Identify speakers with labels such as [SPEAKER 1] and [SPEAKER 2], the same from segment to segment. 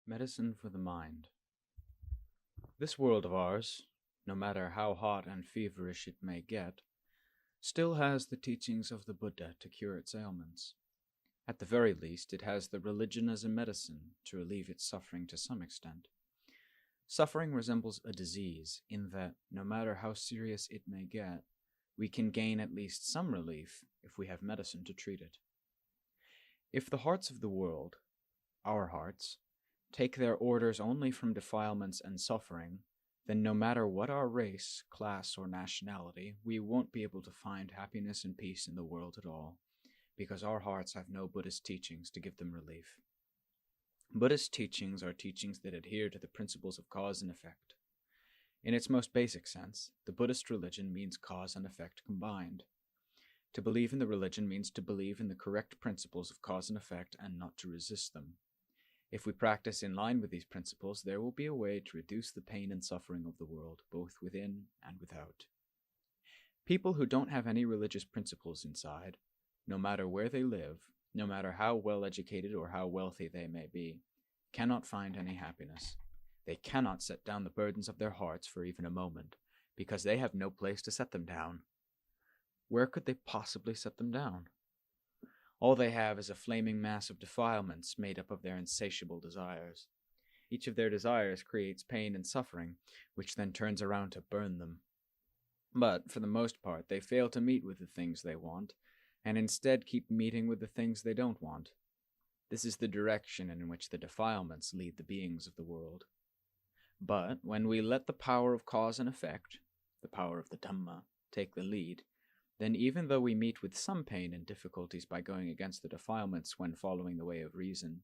[SPEAKER 1] Medicine for the Mind. This world of ours, no matter how hot and feverish it may get, still has the teachings of the Buddha to cure its ailments. At the very least, it has the religion as a medicine to relieve its suffering to some extent. Suffering resembles a disease in that, no matter how serious it may get, we can gain at least some relief if we have medicine to treat it. If the hearts of the world, our hearts, take their orders only from defilements and suffering, then no matter what our race, class, or nationality, we won't be able to find happiness and peace in the world at all, because our hearts have no Buddhist teachings to give them relief. Buddhist teachings are teachings that adhere to the principles of cause and effect. In its most basic sense, the Buddhist religion means cause and effect combined. To believe in the religion means to believe in the correct principles of cause and effect and not to resist them. If we practice in line with these principles, there will be a way to reduce the pain and suffering of the world, both within and without. People who don't have any religious principles inside, no matter where they live, no matter how well educated or how wealthy they may be, cannot find any happiness. They cannot set down the burdens of their hearts for even a moment, because they have no place to set them down. Where could they possibly set them down? All they have is a flaming mass of defilements made up of their insatiable desires. Each of their desires creates pain and suffering, which then turns around to burn them. But, for the most part, they fail to meet with the things they want, and instead keep meeting with the things they don't want. This is the direction in which the defilements lead the beings of the world. But, when we let the power of cause and effect, the power of the Dhamma, take the lead, then even though we meet with some pain and difficulties by going against the defilements when following the way of reason,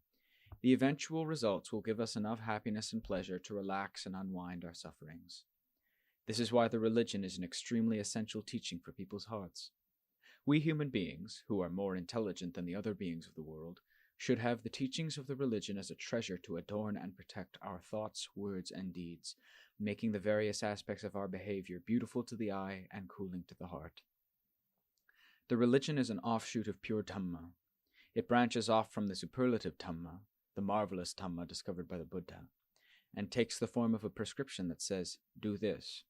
[SPEAKER 1] the eventual results will give us enough happiness and pleasure to relax and unwind our sufferings. This is why the religion is an extremely essential teaching for people's hearts. We human beings, who are more intelligent than the other beings of the world, should have the teachings of the religion as a treasure to adorn and protect our thoughts, words, and deeds, making the various aspects of our behavior beautiful to the eye and cooling to the heart. The religion is an offshoot of pure Dhamma. It branches off from the superlative Dhamma, the marvelous Dhamma discovered by the Buddha, and takes the form of a prescription that says, do this,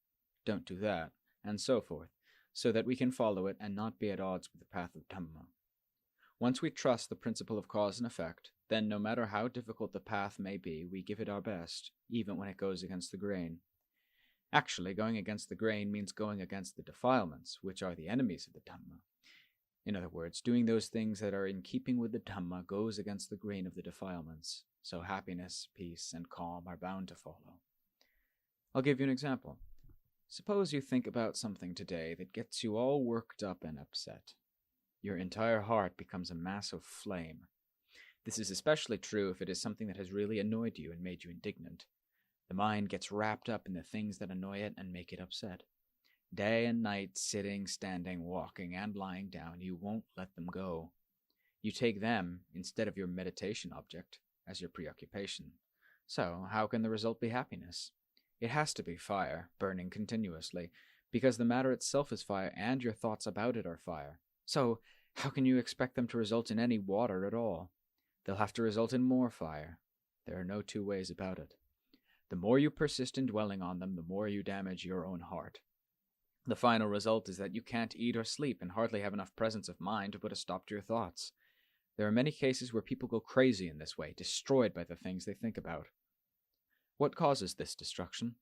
[SPEAKER 1] don't do that, and so forth, so that we can follow it and not be at odds with the path of Dhamma. Once we trust the principle of cause and effect, then no matter how difficult the path may be, we give it our best, even when it goes against the grain. Actually, going against the grain means going against the defilements, which are the enemies of the Dhamma. In other words, doing those things that are in keeping with the Dhamma goes against the grain of the defilements, so happiness, peace, and calm are bound to follow. I'll give you an example. Suppose you think about something today that gets you all worked up and upset. Your entire heart becomes a mass of flame. This is especially true if it is something that has really annoyed you and made you indignant. The mind gets wrapped up in the things that annoy it and make it upset. Day and night, sitting, standing, walking, and lying down, you won't let them go. You take them, instead of your meditation object, as your preoccupation. So, how can the result be happiness? It has to be fire, burning continuously, because the matter itself is fire and your thoughts about it are fire. So, how can you expect them to result in any water at all? They'll have to result in more fire. There are no two ways about it. The more you persist in dwelling on them, the more you damage your own heart. The final result is that you can't eat or sleep and hardly have enough presence of mind to put a stop to your thoughts. There are many cases where people go crazy in this way, destroyed by the things they think about. What causes this destruction?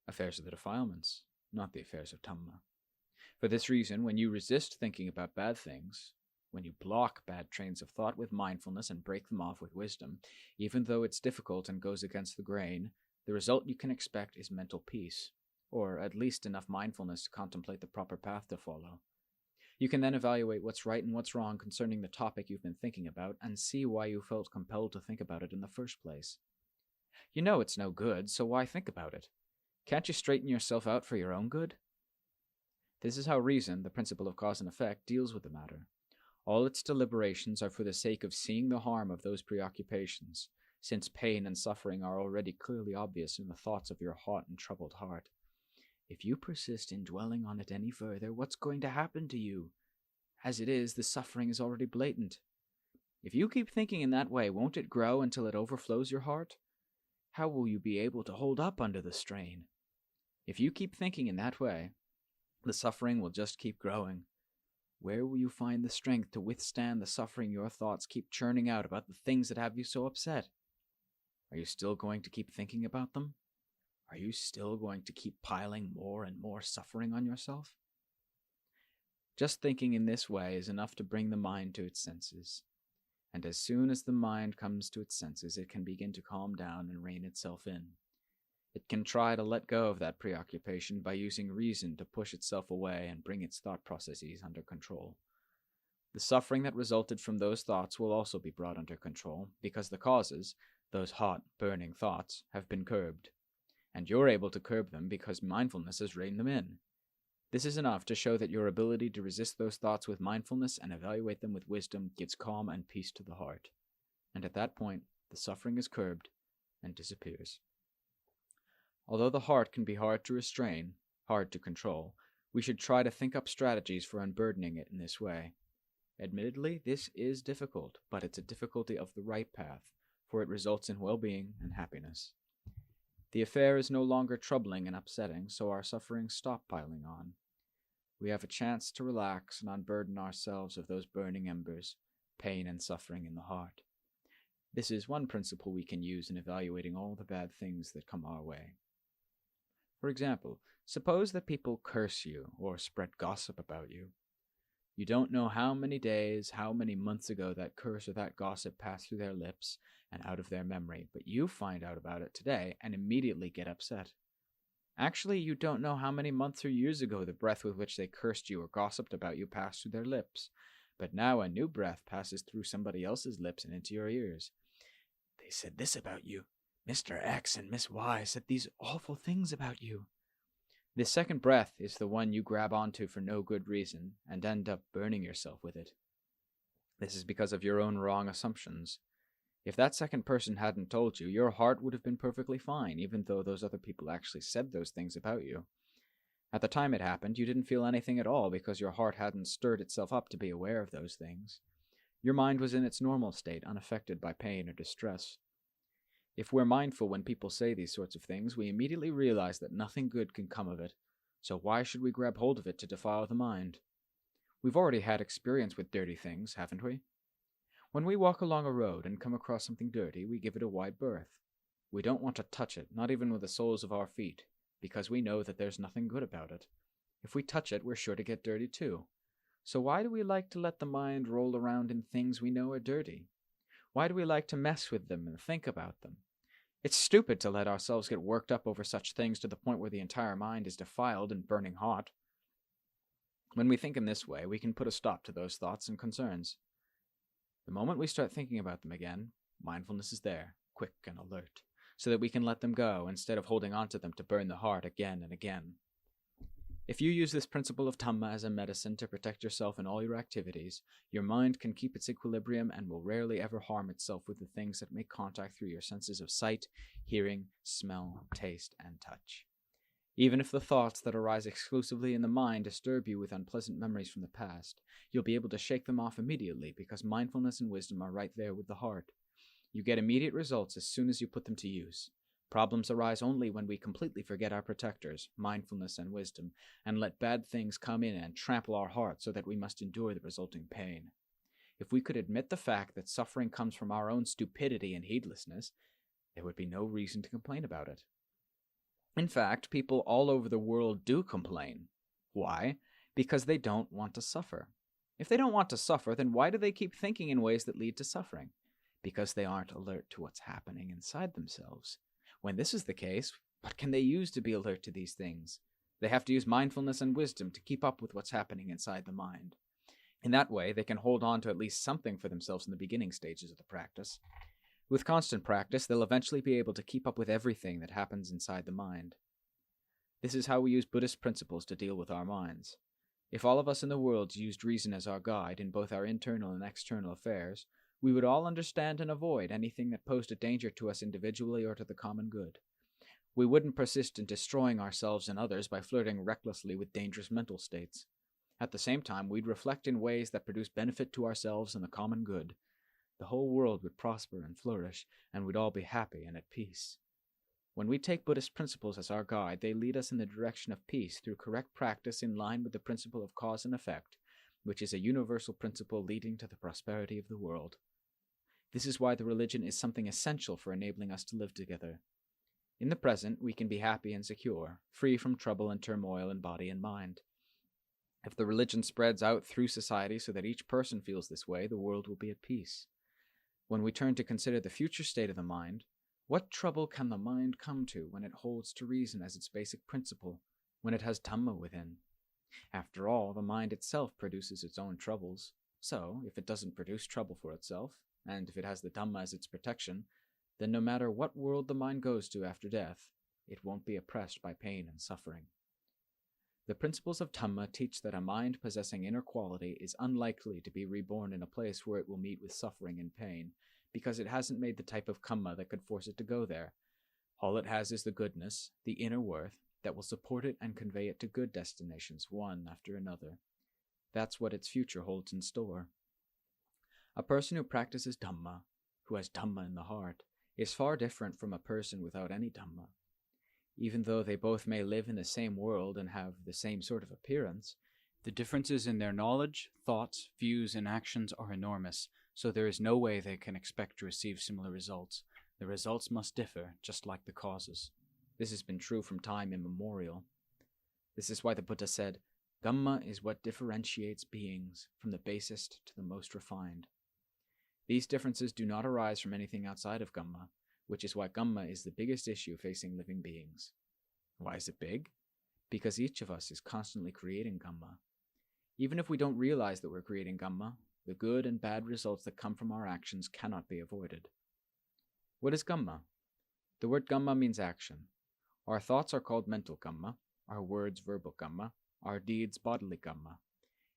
[SPEAKER 1] Affairs of the defilements, not the affairs of Dhamma. For this reason, when you resist thinking about bad things, when you block bad trains of thought with mindfulness and break them off with wisdom, even though it's difficult and goes against the grain, the result you can expect is mental peace, or at least enough mindfulness to contemplate the proper path to follow. You can then evaluate what's right and what's wrong concerning the topic you've been thinking about and see why you felt compelled to think about it in the first place. You know it's no good, so why think about it? Can't you straighten yourself out for your own good? This is how reason, the principle of cause and effect, deals with the matter. All its deliberations are for the sake of seeing the harm of those preoccupations, since pain and suffering are already clearly obvious in the thoughts of your hot and troubled heart. If you persist in dwelling on it any further, what's going to happen to you? As it is, the suffering is already blatant. If you keep thinking in that way, won't it grow until it overflows your heart? How will you be able to hold up under the strain? If you keep thinking in that way, the suffering will just keep growing. Where will you find the strength to withstand the suffering your thoughts keep churning out about the things that have you so upset? Are you still going to keep thinking about them? Are you still going to keep piling more and more suffering on yourself? Just thinking in this way is enough to bring the mind to its senses. And as soon as the mind comes to its senses, it can begin to calm down and rein itself in. It can try to let go of that preoccupation by using reason to push itself away and bring its thought processes under control. The suffering that resulted from those thoughts will also be brought under control, because the causes, those hot, burning thoughts, have been curbed. And you're able to curb them because mindfulness has reined them in. This is enough to show that your ability to resist those thoughts with mindfulness and evaluate them with wisdom gives calm and peace to the heart. And at that point, the suffering is curbed and disappears. Although the heart can be hard to restrain, hard to control, we should try to think up strategies for unburdening it in this way. Admittedly, this is difficult, but it's a difficulty of the right path, for it results in well-being and happiness. The affair is no longer troubling and upsetting, so our sufferings stop piling on. We have a chance to relax and unburden ourselves of those burning embers, pain and suffering in the heart. This is one principle we can use in evaluating all the bad things that come our way. For example, suppose that people curse you or spread gossip about you. You don't know how many days, how many months ago that curse or that gossip passed through their lips and out of their memory, but you find out about it today and immediately get upset. Actually, you don't know how many months or years ago the breath with which they cursed you or gossiped about you passed through their lips, but now a new breath passes through somebody else's lips and into your ears. They said this about you. Mr. X and Miss Y said these awful things about you. This second breath is the one you grab onto for no good reason and end up burning yourself with it. This is because of your own wrong assumptions. If that second person hadn't told you, your heart would have been perfectly fine, even though those other people actually said those things about you. At the time it happened, you didn't feel anything at all because your heart hadn't stirred itself up to be aware of those things. Your mind was in its normal state, unaffected by pain or distress. If we're mindful when people say these sorts of things, we immediately realize that nothing good can come of it, so why should we grab hold of it to defile the mind? We've already had experience with dirty things, haven't we? When we walk along a road and come across something dirty, we give it a wide berth. We don't want to touch it, not even with the soles of our feet, because we know that there's nothing good about it. If we touch it, we're sure to get dirty too. So why do we like to let the mind roll around in things we know are dirty? Why do we like to mess with them and think about them? It's stupid to let ourselves get worked up over such things to the point where the entire mind is defiled and burning hot. When we think in this way, we can put a stop to those thoughts and concerns. The moment we start thinking about them again, mindfulness is there, quick and alert, so that we can let them go instead of holding on to them to burn the heart again and again. If you use this principle of Dhamma as a medicine to protect yourself in all your activities, your mind can keep its equilibrium and will rarely ever harm itself with the things that make contact through your senses of sight, hearing, smell, taste, and touch. Even if the thoughts that arise exclusively in the mind disturb you with unpleasant memories from the past, you'll be able to shake them off immediately because mindfulness and wisdom are right there with the heart. You get immediate results as soon as you put them to use. Problems arise only when we completely forget our protectors, mindfulness and wisdom, and let bad things come in and trample our hearts so that we must endure the resulting pain. If we could admit the fact that suffering comes from our own stupidity and heedlessness, there would be no reason to complain about it. In fact, people all over the world do complain. Why? Because they don't want to suffer. If they don't want to suffer, then why do they keep thinking in ways that lead to suffering? Because they aren't alert to what's happening inside themselves. When this is the case, what can they use to be alert to these things? They have to use mindfulness and wisdom to keep up with what's happening inside the mind. In that way, they can hold on to at least something for themselves in the beginning stages of the practice. With constant practice, they'll eventually be able to keep up with everything that happens inside the mind. This is how we use Buddhist principles to deal with our minds. If all of us in the world used reason as our guide in both our internal and external affairs, we would all understand and avoid anything that posed a danger to us individually or to the common good. We wouldn't persist in destroying ourselves and others by flirting recklessly with dangerous mental states. At the same time, we'd reflect in ways that produce benefit to ourselves and the common good. The whole world would prosper and flourish, and we'd all be happy and at peace. When we take Buddhist principles as our guide, they lead us in the direction of peace through correct practice in line with the principle of cause and effect, which is a universal principle leading to the prosperity of the world. This is why the religion is something essential for enabling us to live together. In the present, we can be happy and secure, free from trouble and turmoil in body and mind. If the religion spreads out through society so that each person feels this way, the world will be at peace. When we turn to consider the future state of the mind, what trouble can the mind come to when it holds to reason as its basic principle, when it has Dhamma within? After all, the mind itself produces its own troubles. So, if it doesn't produce trouble for itself, and if it has the Dhamma as its protection, then no matter what world the mind goes to after death, it won't be oppressed by pain and suffering. The principles of Dhamma teach that a mind possessing inner quality is unlikely to be reborn in a place where it will meet with suffering and pain, because it hasn't made the type of karma that could force it to go there. All it has is the goodness, the inner worth, that will support it and convey it to good destinations, one after another. That's what its future holds in store. A person who practices Dhamma, who has Dhamma in the heart, is far different from a person without any Dhamma. Even though they both may live in the same world and have the same sort of appearance, the differences in their knowledge, thoughts, views, and actions are enormous, so there is no way they can expect to receive similar results. The results must differ, just like the causes. This has been true from time immemorial. This is why the Buddha said, Dhamma is what differentiates beings from the basest to the most refined. These differences do not arise from anything outside of Dhamma, which is why Dhamma is the biggest issue facing living beings. Why is it big? Because each of us is constantly creating Dhamma. Even if we don't realize that we're creating Dhamma, the good and bad results that come from our actions cannot be avoided. What is Dhamma? The word Dhamma means action. Our thoughts are called mental Dhamma, our words verbal Dhamma, our deeds bodily Dhamma.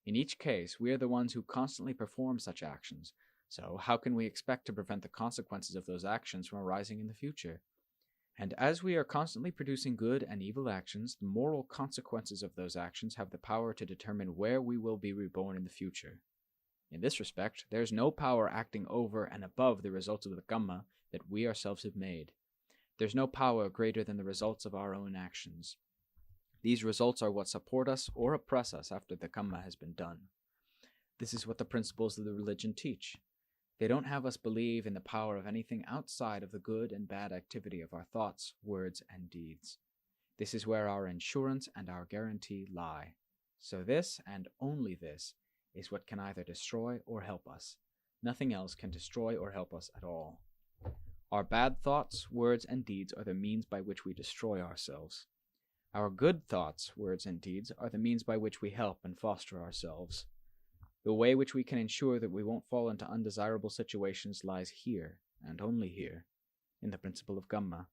[SPEAKER 1] In each case, we are the ones who constantly perform such actions, so how can we expect to prevent the consequences of those actions from arising in the future? And as we are constantly producing good and evil actions, the moral consequences of those actions have the power to determine where we will be reborn in the future. In this respect, there is no power acting over and above the results of the Dhamma that we ourselves have made. There's no power greater than the results of our own actions. These results are what support us or oppress us after the Dhamma has been done. This is what the principles of the religion teach. They don't have us believe in the power of anything outside of the good and bad activity of our thoughts, words, and deeds. This is where our insurance and our guarantee lie. So this, and only this, is what can either destroy or help us. Nothing else can destroy or help us at all. Our bad thoughts, words, and deeds are the means by which we destroy ourselves. Our good thoughts, words, and deeds are the means by which we help and foster ourselves. The way which we can ensure that we won't fall into undesirable situations lies here, and only here, in the principle of Dhamma.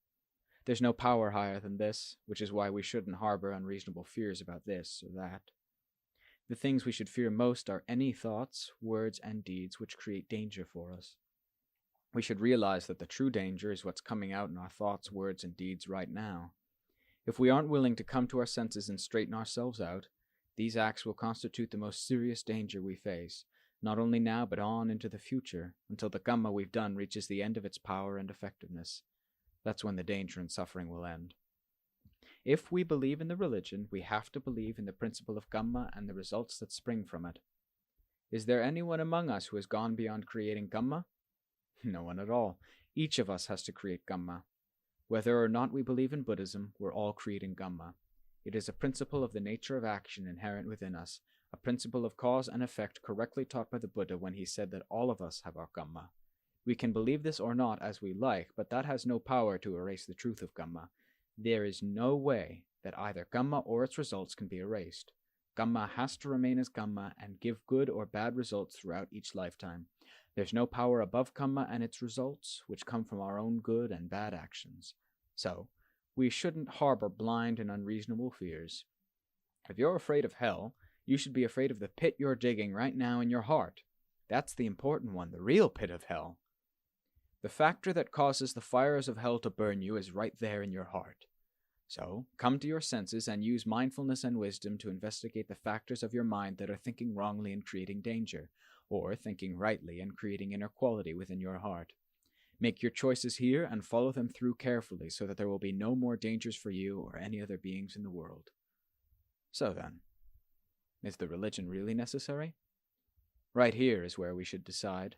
[SPEAKER 1] There's no power higher than this, which is why we shouldn't harbor unreasonable fears about this or that. The things we should fear most are any thoughts, words, and deeds which create danger for us. We should realize that the true danger is what's coming out in our thoughts, words, and deeds right now. If we aren't willing to come to our senses and straighten ourselves out, these acts will constitute the most serious danger we face, not only now but on into the future, until the Dhamma we've done reaches the end of its power and effectiveness. That's when the danger and suffering will end. If we believe in the religion, we have to believe in the principle of Dhamma and the results that spring from it. Is there anyone among us who has gone beyond creating Dhamma? No one at all. Each of us has to create Dhamma. Whether or not we believe in Buddhism, we're all creating Dhamma. It is a principle of the nature of action inherent within us, a principle of cause and effect correctly taught by the Buddha when he said that all of us have our Dhamma. We can believe this or not as we like, but that has no power to erase the truth of Dhamma. There is no way that either Dhamma or its results can be erased. Dhamma has to remain as Dhamma and give good or bad results throughout each lifetime. There's no power above Dhamma and its results, which come from our own good and bad actions. So, we shouldn't harbor blind and unreasonable fears. If you're afraid of hell, you should be afraid of the pit you're digging right now in your heart. That's the important one, the real pit of hell. The factor that causes the fires of hell to burn you is right there in your heart. So, come to your senses and use mindfulness and wisdom to investigate the factors of your mind that are thinking wrongly and creating danger. or thinking rightly and creating inner quality within your heart. Make your choices here and follow them through carefully so that there will be no more dangers for you or any other beings in the world. So then, is the religion really necessary? Right here is where we should decide.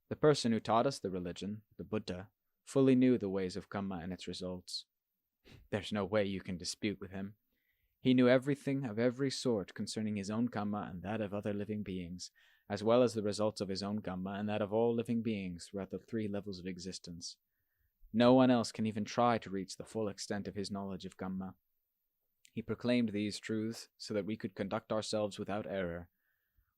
[SPEAKER 1] The person who taught us the religion, the Buddha, fully knew the ways of Dhamma and its results. There's no way you can dispute with him. He knew everything of every sort concerning his own Dhamma and that of other living beings, as well as the results of his own Dhamma and that of all living beings throughout the 3 levels of existence. No one else can even try to reach the full extent of his knowledge of Dhamma. He proclaimed these truths so that we could conduct ourselves without error,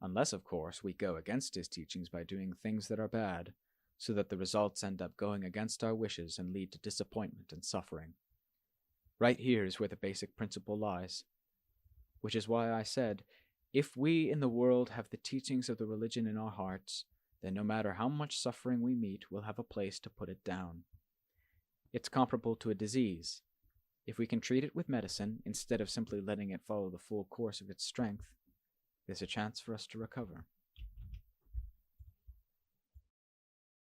[SPEAKER 1] unless, of course, we go against his teachings by doing things that are bad, so that the results end up going against our wishes and lead to disappointment and suffering. Right here is where the basic principle lies. Which is why I said, if we in the world have the teachings of the religion in our hearts, then no matter how much suffering we meet, we'll have a place to put it down. It's comparable to a disease. If we can treat it with medicine, instead of simply letting it follow the full course of its strength, there's a chance for us to recover.